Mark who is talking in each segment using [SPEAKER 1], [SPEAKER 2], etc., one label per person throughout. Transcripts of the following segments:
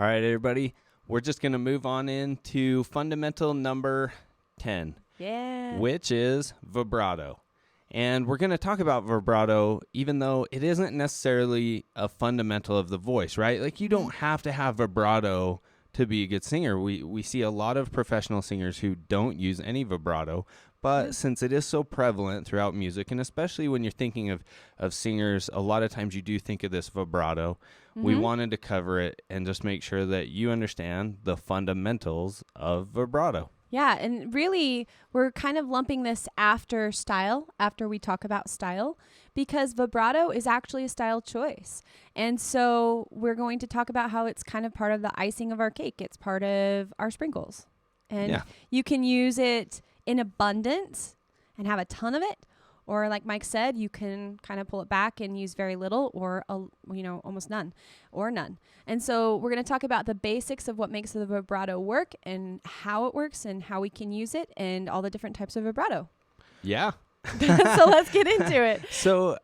[SPEAKER 1] All right, everybody. We're just going to move on into fundamental number 10, which is vibrato. And we're going to talk about vibrato, even though it isn't necessarily a fundamental of the voice, right? Like, you don't have to have vibrato to be a good singer. We see a lot of professional singers who don't use any vibrato, but since it is so prevalent throughout music, and especially when you're thinking of singers, a lot of times you do think of this vibrato. We wanted to cover it and just make sure that you understand the fundamentals of vibrato.
[SPEAKER 2] Yeah, and really, we're kind of lumping this after we talk about style, because vibrato is actually a style choice. And so we're going to talk about how it's kind of part of the icing of our cake. It's part of our sprinkles. And you can use it in abundance and have a ton of it. Or like Mike said, you can kind of pull it back and use very little or, almost none or none. And so we're going to talk about the basics of what makes the vibrato work and how it works and how we can use it and all the different types of vibrato.
[SPEAKER 1] Yeah.
[SPEAKER 2] So let's get into it.
[SPEAKER 1] So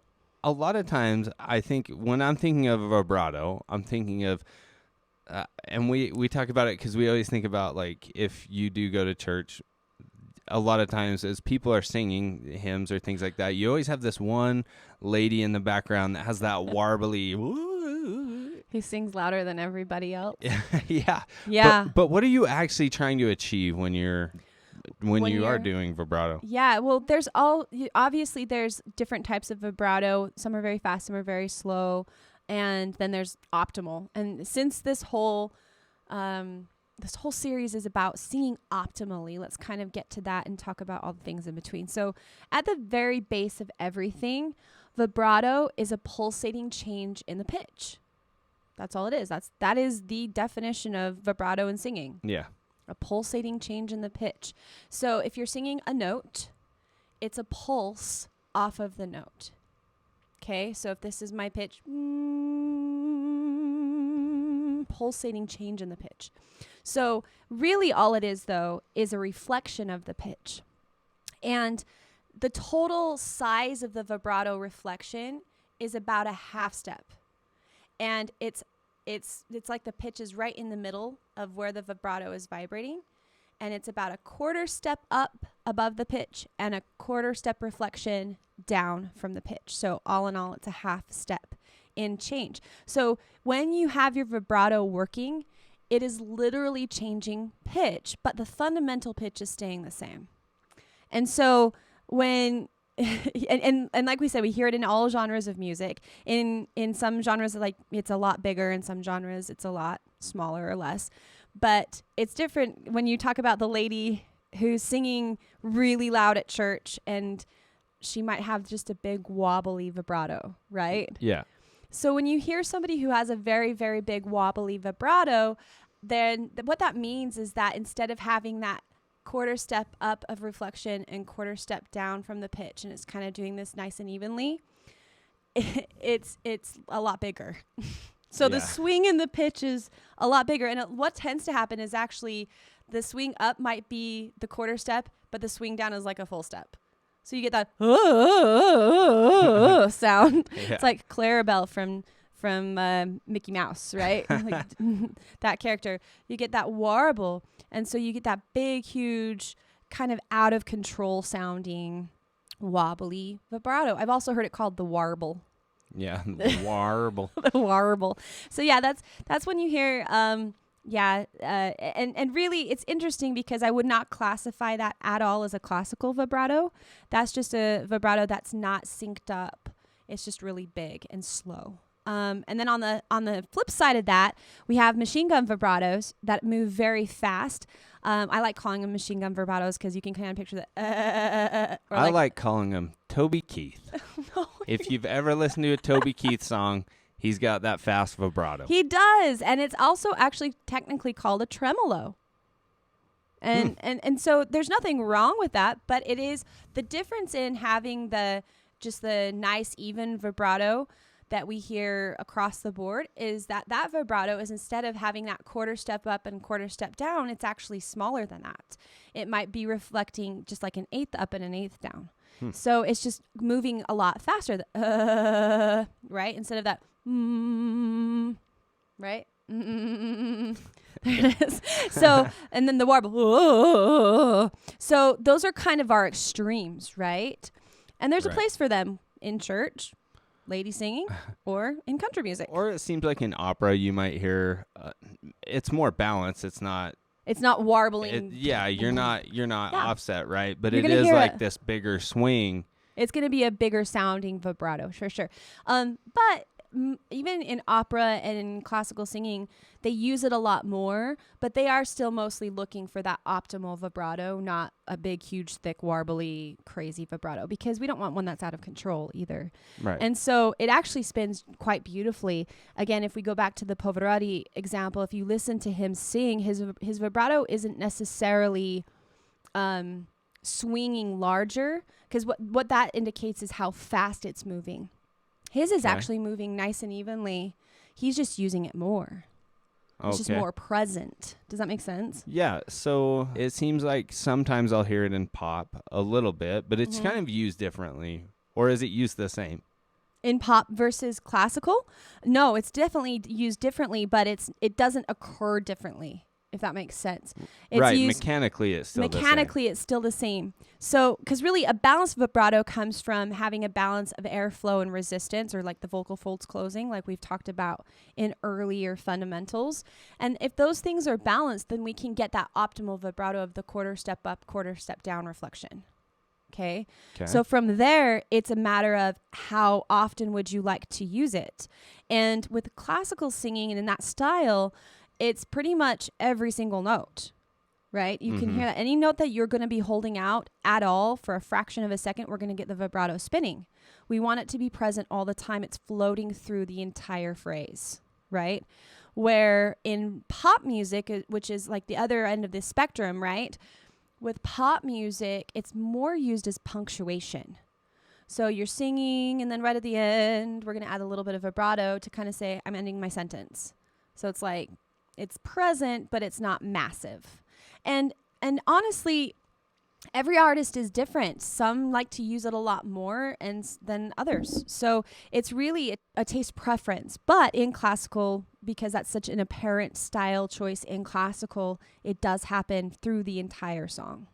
[SPEAKER 1] a lot of times I think when I'm thinking of vibrato, I'm thinking of, and we talk about it because we always think about, like, if you do go to church, a lot of times as people are singing hymns or things like that, you always have this one lady in the background that has that warbly.
[SPEAKER 2] Who sings louder than everybody else.
[SPEAKER 1] Yeah.
[SPEAKER 2] Yeah.
[SPEAKER 1] But what are you actually trying to achieve when you are doing vibrato?
[SPEAKER 2] Yeah. Well, obviously there's different types of vibrato. Some are very fast, some are very slow. And then there's optimal. And since this whole series is about singing optimally, let's kind of get to that and talk about all the things in between. So at the very base of everything, vibrato is a pulsating change in the pitch. That's all it is. That is the definition of vibrato in singing.
[SPEAKER 1] Yeah.
[SPEAKER 2] A pulsating change in the pitch. So if you're singing a note, it's a pulse off of the note. Okay? So if this is my pitch, pulsating change in the pitch. So really all it is, though, is a reflection of the pitch. And the total size of the vibrato reflection is about a half step. And it's like the pitch is right in the middle of where the vibrato is vibrating. And it's about a quarter step up above the pitch and a quarter step reflection down from the pitch. So all in all, it's a half step in change. So when you have your vibrato working, it is literally changing pitch, but the fundamental pitch is staying the same. And so when and like we said, we hear it in all genres of music. In some genres, like, it's a lot bigger. In some genres, it's a lot smaller or less. But it's different when you talk about the lady who's singing really loud at church, and she might have just a big wobbly vibrato, right?
[SPEAKER 1] Yeah.
[SPEAKER 2] So when you hear somebody who has a very, very big wobbly vibrato, then what that means is that instead of having that quarter step up of reflection and quarter step down from the pitch, and it's kind of doing this nice and evenly, it's a lot bigger. So the swing in the pitch is a lot bigger. And what tends to happen is actually the swing up might be the quarter step, but the swing down is like a full step. So you get that sound. Yeah. It's like Clarabelle from Mickey Mouse, right? Like that character. You get that warble. And so you get that big, huge, kind of out of control sounding wobbly vibrato. I've also heard it called the warble.
[SPEAKER 1] Yeah, the warble.
[SPEAKER 2] The warble. So yeah, that's when you hear and really it's interesting because I would not classify that at all as a classical vibrato. That's just a vibrato that's not synced up. It's just really big and slow. And then on the flip side of that, we have machine gun vibratos that move very fast. I like calling them machine gun vibratos because you can kind of picture that.
[SPEAKER 1] I like calling them Toby Keith. No, if you've ever listened to a Toby Keith song, he's got that fast vibrato.
[SPEAKER 2] He does, and it's also actually technically called a tremolo. And so there's nothing wrong with that, but it is the difference in having the nice even vibrato that we hear across the board is that vibrato is, instead of having that quarter step up and quarter step down, it's actually smaller than that. It might be reflecting just like an eighth up and an eighth down. So it's just moving a lot faster, right? Instead of that, right? There it is. So, and then the warble. So those are kind of our extremes, right? And there's a place for them in church, lady singing, or in country music.
[SPEAKER 1] Or it seems like in opera you might hear, it's more balanced. It's not
[SPEAKER 2] warbling.
[SPEAKER 1] You're not offset, right? But
[SPEAKER 2] You're
[SPEAKER 1] it is like
[SPEAKER 2] it.
[SPEAKER 1] this bigger swing.
[SPEAKER 2] It's going to be a bigger sounding vibrato, for sure. But even in opera and in classical singing, they use it a lot more, but they are still mostly looking for that optimal vibrato, not a big, huge, thick, warbly, crazy vibrato, because we don't want one that's out of control either.
[SPEAKER 1] Right.
[SPEAKER 2] And so it actually spins quite beautifully. Again, if we go back to the Pavarotti example, if you listen to him sing, his vibrato isn't necessarily swinging larger, because what that indicates is how fast it's moving. His is actually moving nice and evenly. He's just using it more. It's just more present. Does that make sense?
[SPEAKER 1] Yeah. So it seems like sometimes I'll hear it in pop a little bit, but it's kind of used differently. Or is it used the same?
[SPEAKER 2] In pop versus classical? No, it's definitely used differently, but it doesn't occur differently, if that makes sense. It's
[SPEAKER 1] mechanically it's
[SPEAKER 2] still the same. So, because really a balanced vibrato comes from having a balance of airflow and resistance, or like the vocal folds closing, like we've talked about in earlier fundamentals. And if those things are balanced, then we can get that optimal vibrato of the quarter step up, quarter step down reflection. Okay. So from there, it's a matter of how often would you like to use it. And with classical singing and in that style, it's pretty much every single note, right? You can hear that. Any note that you're going to be holding out at all for a fraction of a second, we're going to get the vibrato spinning. We want it to be present all the time. It's floating through the entire phrase, right? Where in pop music, which is like the other end of the spectrum, right? With pop music, it's more used as punctuation. So you're singing, and then right at the end, we're going to add a little bit of vibrato to kind of say, I'm ending my sentence. So it's like, it's present, but it's not massive. And honestly, every artist is different. Some like to use it a lot more than others. So it's really a taste preference. But in classical, because that's such an apparent style choice in classical, it does happen through the entire song.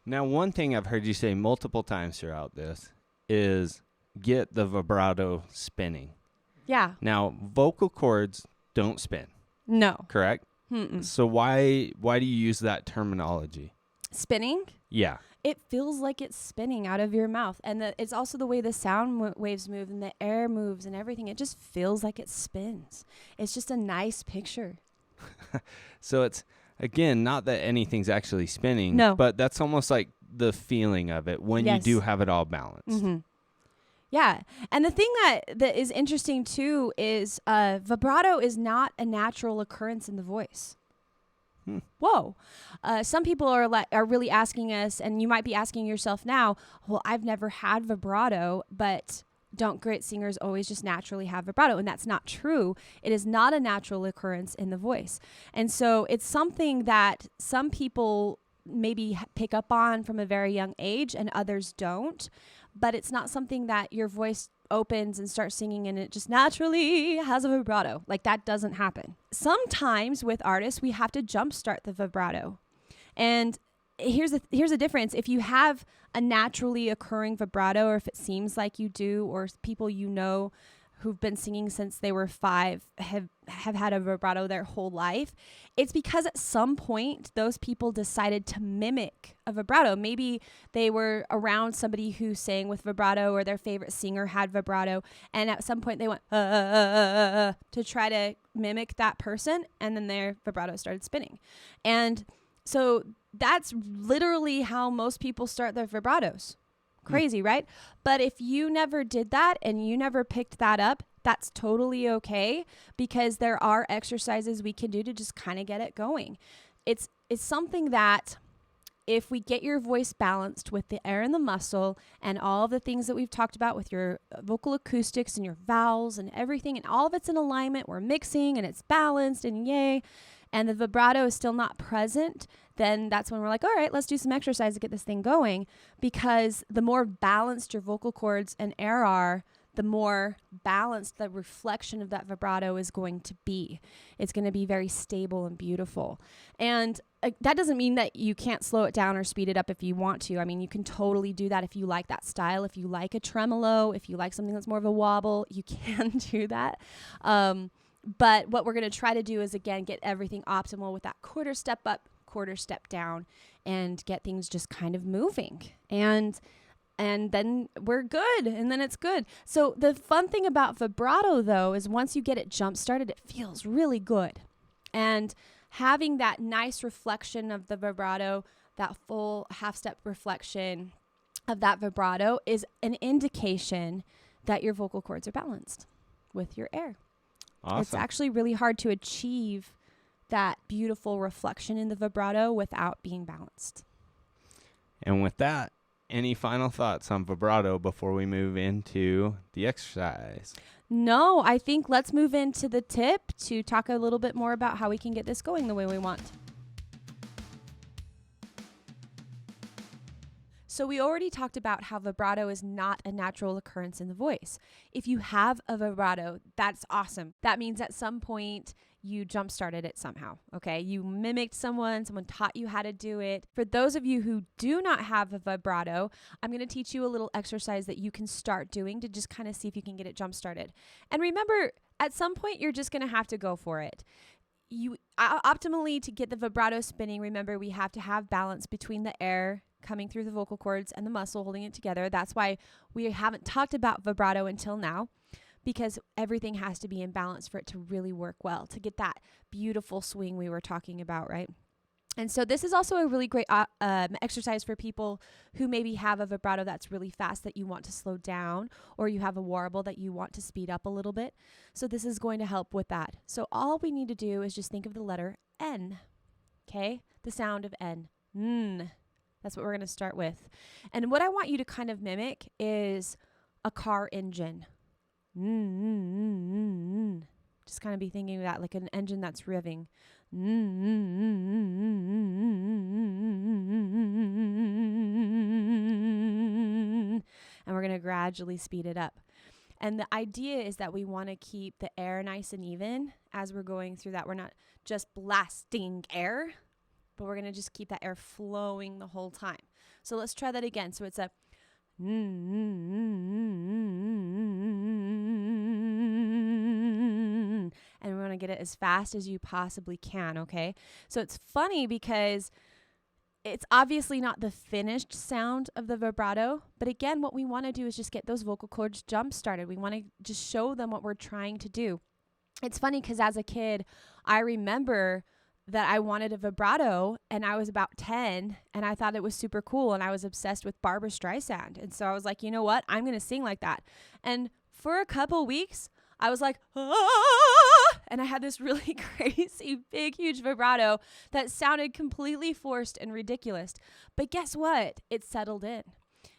[SPEAKER 1] Now, one thing I've heard you say multiple times throughout this is get the vibrato spinning.
[SPEAKER 2] Yeah.
[SPEAKER 1] Now, vocal cords don't spin.
[SPEAKER 2] No.
[SPEAKER 1] Correct?
[SPEAKER 2] Mm-mm.
[SPEAKER 1] So why do you use that terminology?
[SPEAKER 2] Spinning?
[SPEAKER 1] Yeah.
[SPEAKER 2] It feels like it's spinning out of your mouth. And it's also the way the sound waves move and the air moves and everything. It just feels like it spins. It's just a nice picture.
[SPEAKER 1] So it's, again, not that anything's actually spinning.
[SPEAKER 2] No.
[SPEAKER 1] But that's almost like the feeling of it when you do have it all balanced.
[SPEAKER 2] Mm-hmm. Yeah. And the thing that is interesting, too, is vibrato is not a natural occurrence in the voice. Whoa. Some people are really asking us, and you might be asking yourself now, well, I've never had vibrato, but don't great singers always just naturally have vibrato? And that's not true. It is not a natural occurrence in the voice. And so it's something that some people maybe pick up on from a very young age and others don't. But it's not something that your voice opens and starts singing and it just naturally has a vibrato. Like, that doesn't happen. Sometimes with artists, we have to jumpstart the vibrato. And here's a difference. If you have a naturally occurring vibrato, or if it seems like you do, or people you know who've been singing since they were 5 have had a vibrato their whole life, it's because at some point those people decided to mimic a vibrato. Maybe they were around somebody who sang with vibrato, or their favorite singer had vibrato, and at some point they went to try to mimic that person, and then their vibrato started spinning. And so that's literally how most people start their vibratos. Crazy, right? But if you never did that and you never picked that up, that's totally okay, because there are exercises we can do to just kind of get it going. It's something that if we get your voice balanced with the air and the muscle and all of the things that we've talked about with your vocal acoustics and your vowels and everything, and all of it's in alignment, we're mixing and it's balanced and yay, and the vibrato is still not present, then that's when we're like, all right, let's do some exercise to get this thing going. Because the more balanced your vocal cords and air are, the more balanced the reflection of that vibrato is going to be. It's going to be very stable and beautiful. And that doesn't mean that you can't slow it down or speed it up if you want to. I mean, you can totally do that if you like that style. If you like a tremolo, if you like something that's more of a wobble, you can do that. But what we're going to try to do is, again, get everything optimal with that quarter step up, quarter step down, and get things just kind of moving. And then we're good, and then it's good. So the fun thing about vibrato, though, is once you get it jump started, it feels really good. And having that nice reflection of the vibrato, that full half-step reflection of that vibrato is an indication that your vocal cords are balanced with your air.
[SPEAKER 1] Awesome.
[SPEAKER 2] It's actually really hard to achieve that beautiful reflection in the vibrato without being balanced.
[SPEAKER 1] And with that, any final thoughts on vibrato before we move into the exercise?
[SPEAKER 2] No, I think let's move into the tip to talk a little bit more about how we can get this going the way we want. So we already talked about how vibrato is not a natural occurrence in the voice. If you have a vibrato, that's awesome. That means at some point you jump-started it somehow, okay? You mimicked someone taught you how to do it. For those of you who do not have a vibrato, I'm going to teach you a little exercise that you can start doing to just kind of see if you can get it jump-started. And remember, at some point, you're just going to have to go for it. Optimally, to get the vibrato spinning, remember, we have to have balance between the air coming through the vocal cords and the muscle holding it together. That's why we haven't talked about vibrato until now, because everything has to be in balance for it to really work well, to get that beautiful swing we were talking about, right? And so this is also a really great exercise for people who maybe have a vibrato that's really fast that you want to slow down, or you have a warble that you want to speed up a little bit. So this is going to help with that. So all we need to do is just think of the letter N, okay? The sound of N. That's what we're going to start with. And what I want you to kind of mimic is a car engine. Just kind of be thinking of that like an engine that's revving. And we're going to gradually speed it up. And the idea is that we want to keep the air nice and even as we're going through that. We're not just blasting air, but we're going to just keep that air flowing the whole time. So let's try that again. So it's a and we're going to get it as fast as you possibly can, okay? So it's funny because it's obviously not the finished sound of the vibrato, but again, what we want to do is just get those vocal cords jump started. We want to just show them what we're trying to do. It's funny because as a kid, I remember that I wanted a vibrato, and I was about 10, and I thought it was super cool, and I was obsessed with Barbra Streisand. And so I was like, you know what? I'm going to sing like that. And for a couple weeks, I was like, ah! And I had this really crazy, big, huge vibrato that sounded completely forced and ridiculous. But guess what? It settled in.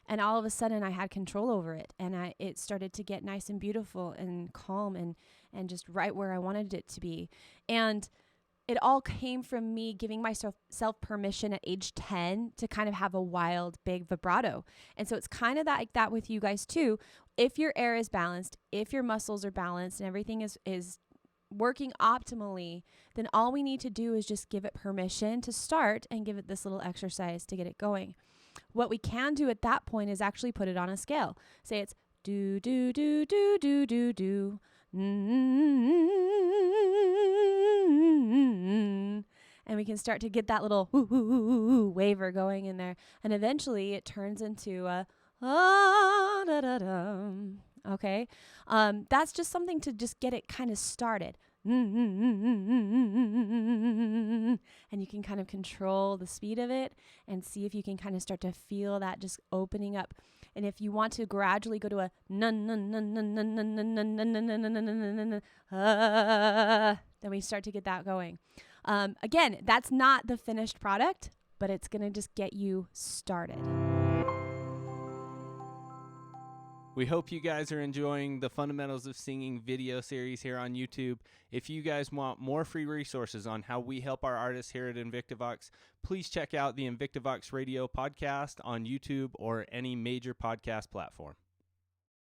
[SPEAKER 2] And all of a sudden, I had control over it, and it started to get nice and beautiful and calm and just right where I wanted it to be. And it all came from me giving myself permission at age 10 to kind of have a wild, big vibrato. And so it's kind of like that with you guys too. If your air is balanced, if your muscles are balanced and everything is working optimally, then all we need to do is just give it permission to start and give it this little exercise to get it going. What we can do at that point is actually put it on a scale. Say it's do, do, do, do, do, do, do. And we can start to get that little waver going in there. And eventually it turns into a da-da-dum. Okay? That's just something to just get it kind of started. And you can kind of control the speed of it and see if you can kind of start to feel that just opening up. And if you want to gradually go to a then we start to get that going. Again, that's not the finished product, but it's going to just get you started.
[SPEAKER 1] We hope you guys are enjoying the Fundamentals of Singing video series here on YouTube. If you guys want more free resources on how we help our artists here at InvictiVox, please check out the InvictiVox Radio podcast on YouTube or any major podcast platform.